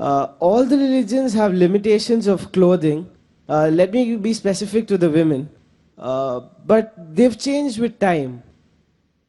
All the religions have limitations of clothing. Let me be specific to the women. But they've changed with time.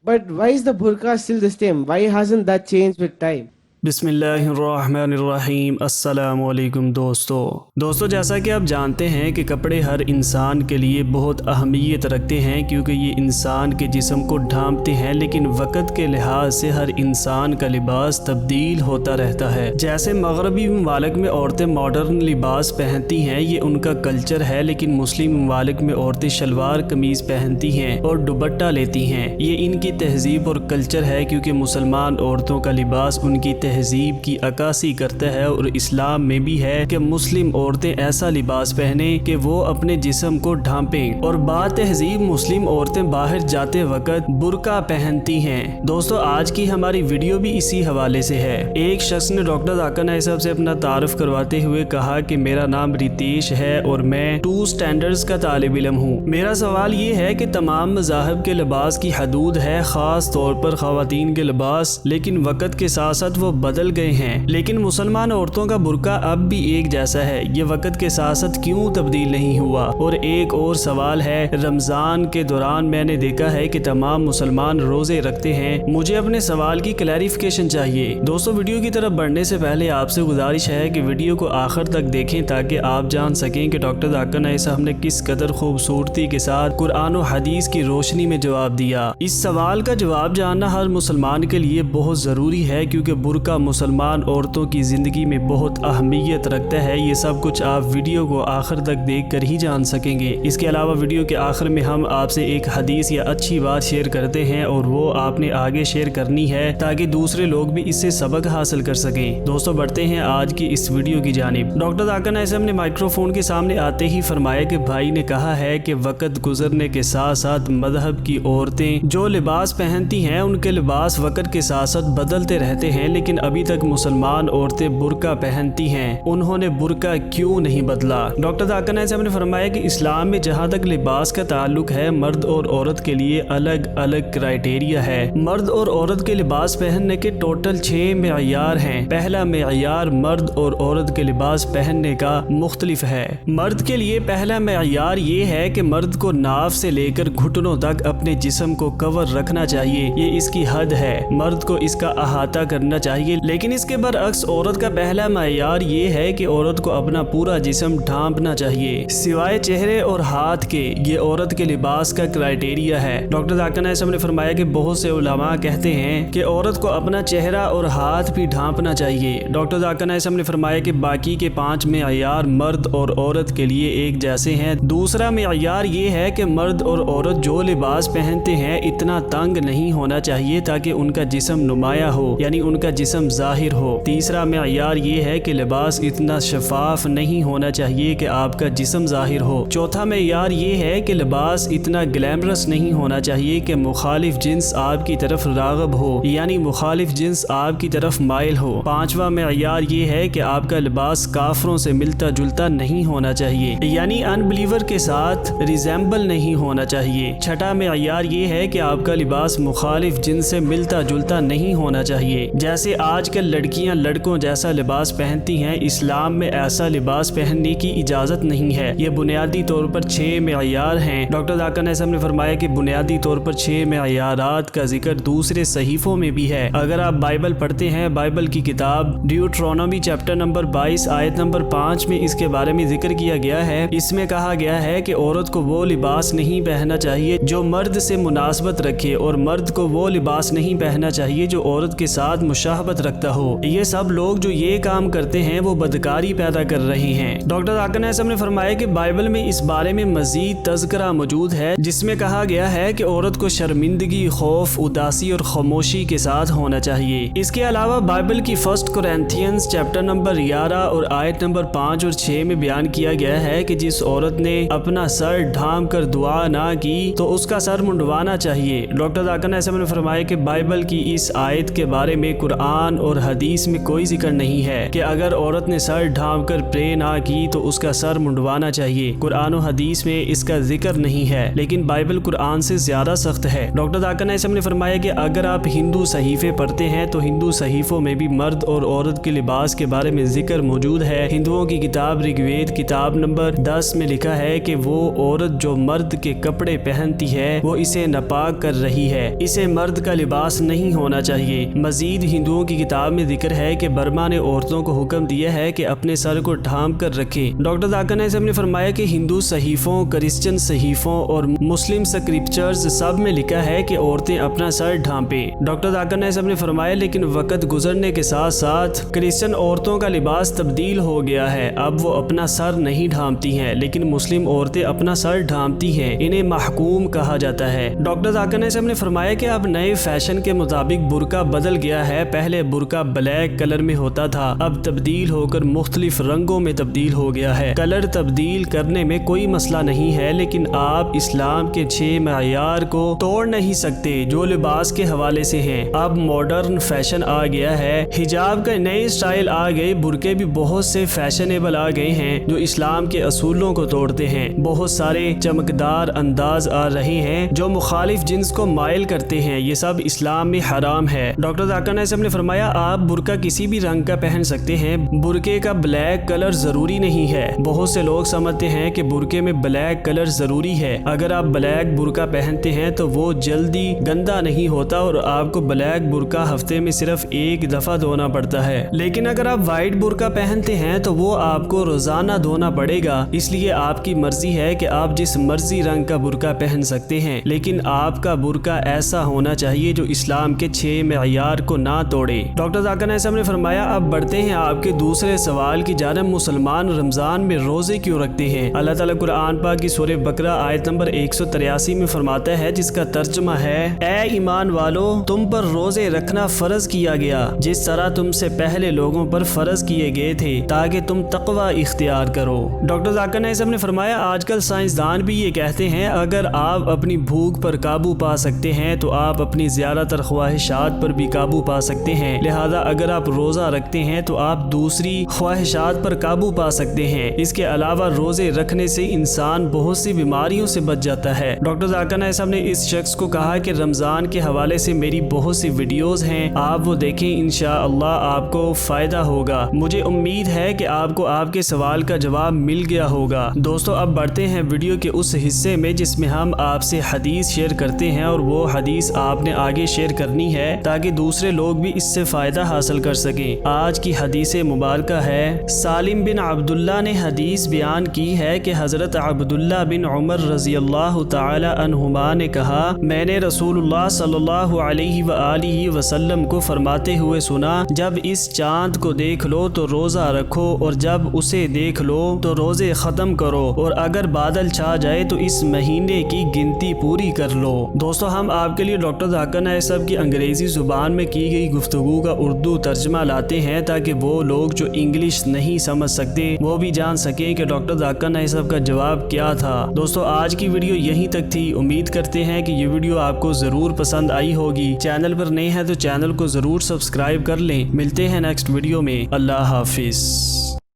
But why is the burqa still the same? Why hasn't that changed with time? بسم اللہ الرحمن الرحیم۔ السلام علیکم دوستو جیسا کہ آپ جانتے ہیں کہ کپڑے ہر انسان کے لیے بہت اہمیت رکھتے ہیں کیونکہ یہ انسان کے جسم کو ڈھانپتے ہیں، لیکن وقت کے لحاظ سے ہر انسان کا لباس تبدیل ہوتا رہتا ہے۔ جیسے مغربی ممالک میں عورتیں ماڈرن لباس پہنتی ہیں، یہ ان کا کلچر ہے، لیکن مسلم ممالک میں عورتیں شلوار قمیض پہنتی ہیں اور دوپٹہ لیتی ہیں۔ یہ ان کی تہذیب اور کلچر ہے، کیونکہ مسلمان عورتوں کا لباس ان کی تہذیب کی عکاسی کرتا ہے، اور اسلام میں بھی ہے کہ مسلم عورتیں ایسا لباس پہنیں کہ وہ اپنے جسم کو ڈھانپیں، اور با تہذیب مسلم عورتیں باہر جاتے وقت برقع پہنتی ہیں۔ دوستو آج کی ہماری ویڈیو بھی اسی حوالے سے ہے۔ ایک شخص نے ڈاکٹر ذاکر نائک صاحب سے اپنا تعارف کرواتے ہوئے کہا کہ میرا نام ریتیش ہے اور میں 2 سٹینڈرڈز کا طالب علم ہوں۔ میرا سوال یہ ہے کہ تمام مذاہب کے لباس کی حدود ہے، خاص طور پر خواتین کے لباس، لیکن وقت کے ساتھ ساتھ وہ بدل گئے ہیں، لیکن مسلمان عورتوں کا برقع اب بھی ایک جیسا ہے، یہ وقت کے ساتھ ساتھ کیوں تبدیل نہیں ہوا؟ اور ایک اور سوال ہے، رمضان کے دوران میں نے دیکھا ہے کہ تمام مسلمان روزے رکھتے ہیں، مجھے اپنے سوال کی کلیریفیکیشن چاہیے۔ دوستو ویڈیو کی طرف بڑھنے سے پہلے آپ سے گزارش ہے کہ ویڈیو کو آخر تک دیکھیں تاکہ آپ جان سکیں کہ ڈاکٹر ذاکر نائک صاحب نے کس قدر خوبصورتی کے ساتھ قرآن و حدیث کی روشنی میں جواب دیا۔ اس سوال کا جواب جاننا ہر مسلمان کے لیے بہت ضروری ہے، کیونکہ برقع مسلمان عورتوں کی زندگی میں بہت اہمیت رکھتا ہے۔ یہ سب کچھ آپ ویڈیو کو آخر تک دیکھ کر ہی جان سکیں گے۔ اس کے علاوہ ویڈیو کے آخر میں ہم آپ سے ایک حدیث یا اچھی بات شیئر کرتے ہیں، اور وہ آپ نے آگے شیئر کرنی ہے تاکہ دوسرے لوگ بھی اس سے سبق حاصل کر سکیں۔ دوستو بڑھتے ہیں آج کی اس ویڈیو کی جانب۔ ڈاکٹر ذاکر نائک صاحب نے مائکرو فون کے سامنے آتے ہی فرمایا کہ بھائی نے کہا ہے کہ وقت گزرنے کے ساتھ ساتھ مذہب کی عورتیں جو لباس پہنتی ہیں ان کے لباس وقت کے ساتھ ساتھ بدلتے رہتے ہیں، لیکن ابھی تک مسلمان عورتیں برقع پہنتی ہیں، انہوں نے برقع کیوں نہیں بدلا؟ ڈاکٹر ذاکر نائک صاحب نے فرمایا کہ اسلام میں جہاں تک لباس کا تعلق ہے، مرد اور عورت کے لیے الگ الگ کرائیٹیریا ہے۔ مرد اور عورت کے لباس پہننے کے ٹوٹل 6 معیار ہیں۔ پہلا معیار مرد اور عورت کے لباس پہننے کا مختلف ہے۔ مرد کے لیے پہلا معیار یہ ہے کہ مرد کو ناف سے لے کر گھٹنوں تک اپنے جسم کو کور رکھنا چاہیے، یہ اس کی حد ہے، مرد کو اس کا احاطہ کرنا چاہیے۔ لیکن اس کے برعکس عورت کا پہلا معیار یہ ہے کہ عورت کو اپنا پورا جسم ڈھانپنا چاہیے سوائے چہرے اور ہاتھ کے، یہ عورت کے لباس کا کرائیٹیریا ہے۔ ڈاکٹر ذاکر نائک صاحب نے فرمایا کہ بہت سے علماء کہتے ہیں کہ عورت کو اپنا چہرہ اور ہاتھ بھی ڈھانپنا چاہیے۔ ڈاکٹر ذاکر نائک صاحب نے فرمایا کہ باقی کے 5 معیار مرد اور عورت کے لیے ایک جیسے ہیں۔ دوسرا معیار یہ ہے کہ مرد اور عورت جو لباس پہنتے ہیں اتنا تنگ نہیں ہونا چاہیے تاکہ ان کا جسم نمایاں ہو، یعنی ان کا جسم ظاہر ہو۔ تیسرا معیار یہ ہے کہ لباس اتنا شفاف نہیں ہونا چاہیے کہ آپ کا جسم ظاہر ہو۔ چوتھا معیار یہ ہے کہ لباس اتنا گلیمرس نہیں ہونا چاہیے کہ مخالف جنس آپ کی طرف راغب ہو، یعنی مخالف جنس آپ کی طرف مائل ہو۔ پانچواں معیار یہ ہے کہ آپ کا لباس کافروں سے ملتا جلتا نہیں ہونا چاہیے، یعنی ان بلیور کے ساتھ ریزیمبل نہیں ہونا چاہیے۔ چھٹا معیار یہ ہے کہ آپ کا لباس مخالف جنس سے ملتا جلتا نہیں ہونا چاہیے۔ جیسے آج کل لڑکیاں لڑکوں جیسا لباس پہنتی ہیں، اسلام میں ایسا لباس پہننے کی اجازت نہیں ہے۔ یہ بنیادی طور پر 6 معیار ہیں۔ ڈاکٹر ذاکر نائک صاحب نے فرمایا کہ بنیادی طور پر 6 معیارات کا ذکر دوسرے صحیفوں میں بھی ہے۔ اگر آپ بائبل پڑھتے ہیں، بائبل کی کتاب ڈیوٹرونومی چیپٹر نمبر 22 آیت نمبر 5 میں اس کے بارے میں ذکر کیا گیا ہے۔ اس میں کہا گیا ہے کہ عورت کو وہ لباس نہیں پہننا چاہیے جو مرد سے مناسبت رکھے، اور مرد کو وہ لباس نہیں پہننا چاہیے جو عورت کے ساتھ مشابہت رکھتا ہو۔ یہ سب لوگ جو یہ کام کرتے ہیں وہ بدکاری پیدا کر رہے ہیں۔ ڈاکٹر ذاکر نائک صاحب نے فرمایا کہ بائبل میں اس بارے میں مزید تذکرہ موجود ہے، جس میں کہا گیا ہے کہ عورت کو شرمندگی، خوف، اداسی اور خاموشی کے ساتھ ہونا چاہیے۔ اس کے علاوہ بائبل کی 1 کورنتھینز چیپٹر نمبر 11 اور آیت نمبر 5 اور 6 میں بیان کیا گیا ہے کہ جس عورت نے اپنا سر ڈھانپ کر دعا نہ کی تو اس کا سر منڈوانا چاہیے۔ ڈاکٹر ذاکر نائک صاحب نے فرمایا کہ بائبل کی اس آیت کے بارے میں قرآن قرآن اور حدیث میں کوئی ذکر نہیں ہے کہ اگر عورت نے سر ڈھانپ کر پرے نہ کی تو اس کا سر منڈوانا چاہیے۔ قرآن و حدیث میں اس کا ذکر نہیں ہے، لیکن بائبل قرآن سے زیادہ سخت ہے۔ ڈاکٹر ذاکر نائک صاحب نے فرمایا کہ اگر آپ ہندو صحیفے پڑھتے ہیں تو ہندو صحیفوں میں بھی مرد اور عورت کے لباس کے بارے میں ذکر موجود ہے۔ ہندوؤں کی کتاب رگ وید کتاب نمبر 10 میں لکھا ہے کہ وہ عورت جو مرد کے کپڑے پہنتی ہے وہ اسے ناپاک کر رہی ہے، اسے مرد کا لباس نہیں ہونا چاہیے۔ مزید ہندوؤں کی کتاب میں ذکر ہے کہ برما نے عورتوں کو حکم دیا ہے کہ اپنے سر کو ڈھانپ کر رکھیں۔ ڈاکٹر ذاکر نائک صاحب نے فرمایا کہ ہندو صحیفوں، کرسچن صحیفوں اور مسلم سکرپچرز سب میں لکھا ہے کہ عورتیں اپنا سر ڈھانپیں۔ ڈاکٹر ذاکر نائک صاحب نے فرمایا لیکن وقت گزرنے کے ساتھ ساتھ کرسچن عورتوں کا لباس تبدیل ہو گیا ہے، اب وہ اپنا سر نہیں ڈھانپتی ہیں، لیکن مسلم عورتیں اپنا سر ڈھانپتی ہیں، انہیں محکوم کہا جاتا ہے۔ ڈاکٹر ذاکر نائک صاحب نے فرمایا کہ اب نئے فیشن کے مطابق برقع بدل گیا ہے، پہلے برقع بلیک کلر میں ہوتا تھا، اب تبدیل ہو کر مختلف رنگوں میں تبدیل ہو گیا ہے۔ کلر تبدیل کرنے میں کوئی مسئلہ نہیں ہے، لیکن آپ اسلام کے 6 معیار کو توڑ نہیں سکتے جو لباس کے حوالے سے ہیں۔ اب ماڈرن فیشن آ گیا ہے، حجاب کا نئے اسٹائل آ گئے، برقعے بھی بہت سے فیشنیبل آ گئے ہیں جو اسلام کے اصولوں کو توڑتے ہیں۔ بہت سارے چمکدار انداز آ رہے ہیں جو مخالف جنس کو مائل کرتے ہیں، یہ سب اسلام میں حرام ہے۔ ڈاکٹر ذاکر نائک صاحب نے فرمایا آپ برقع کسی بھی رنگ کا پہن سکتے ہیں، برقعے کا بلیک کلر ضروری نہیں ہے۔ بہت سے لوگ سمجھتے ہیں کہ برقعے میں بلیک کلر ضروری ہے، اگر آپ بلیک برقع پہنتے ہیں تو وہ جلدی گندا نہیں ہوتا اور آپ کو بلیک برقع ہفتے میں صرف ایک دفعہ دھونا پڑتا ہے، لیکن اگر آپ وائٹ برقع پہنتے ہیں تو وہ آپ کو روزانہ دھونا پڑے گا۔ اس لیے آپ کی مرضی ہے کہ آپ جس مرضی رنگ کا برقع پہن سکتے ہیں، لیکن آپ کا برقع ایسا ہونا چاہیے جو اسلام کے 6 معیار کو نہ توڑے۔ ڈاکٹر ذاکر نائک صاحب نے فرمایا اب بڑھتے ہیں آپ کے دوسرے سوال کی جانب، مسلمان رمضان میں روزے کیوں رکھتے ہیں؟ اللہ تعالیٰ قرآن پاک کی سورہ بقرہ آیت نمبر 183 میں فرماتا ہے، جس کا ترجمہ ہے اے ایمان والو تم پر روزے رکھنا فرض کیا گیا جس طرح تم سے پہلے لوگوں پر فرض کیے گئے تھے تاکہ تم تقوی اختیار کرو۔ ڈاکٹر ذاکر نائک صاحب نے فرمایا آج کل سائنسدان بھی یہ کہتے ہیں اگر آپ اپنی بھوک پر قابو پا سکتے ہیں تو آپ اپنی زیادہ تر خواہشات پر بھی قابو پا سکتے ہیں، لہذا اگر آپ روزہ رکھتے ہیں تو آپ دوسری خواہشات پر قابو پا سکتے ہیں۔ اس کے علاوہ روزے رکھنے سے انسان بہت سی بیماریوں سے بچ جاتا ہے۔ ڈاکٹر ذاکر نائک صاحب نے اس شخص کو کہا کہ رمضان کے حوالے سے میری بہت سی ویڈیوز ہیں، آپ وہ دیکھیں، انشاءاللہ آپ کو فائدہ ہوگا۔ مجھے امید ہے کہ آپ کو آپ کے سوال کا جواب مل گیا ہوگا۔ دوستو اب بڑھتے ہیں ویڈیو کے اس حصے میں جس میں ہم آپ سے حدیث شیئر کرتے ہیں، اور وہ حدیث آپ نے آگے شیئر کرنی ہے تاکہ دوسرے لوگ بھی اس سے فائدہ حاصل کر سکیں۔ آج کی حدیث مبارکہ ہے، سالم بن عبداللہ نے حدیث بیان کی ہے کہ حضرت عبداللہ بن عمر رضی اللہ تعالی عنہما نے کہا میں نے رسول اللہ صلی اللہ علیہ وآلہ وسلم کو فرماتے ہوئے سنا، جب اس چاند کو دیکھ لو تو روزہ رکھو اور جب اسے دیکھ لو تو روزے ختم کرو، اور اگر بادل چھا جائے تو اس مہینے کی گنتی پوری کر لو۔ دوستو ہم آپ کے لیے ڈاکٹر ذاکر نائک صاحب کی انگریزی زبان میں کی گئی گفتگو کا اردو ترجمہ لاتے ہیں تاکہ وہ لوگ جو انگلش نہیں سمجھ سکتے وہ بھی جان سکیں کہ ڈاکٹر ذاکر نائک صاحب کا جواب کیا تھا۔ دوستو آج کی ویڈیو یہیں تک تھی، امید کرتے ہیں کہ یہ ویڈیو آپ کو ضرور پسند آئی ہوگی۔ چینل پر نئے ہیں تو چینل کو ضرور سبسکرائب کر لیں۔ ملتے ہیں نیکسٹ ویڈیو میں، اللہ حافظ۔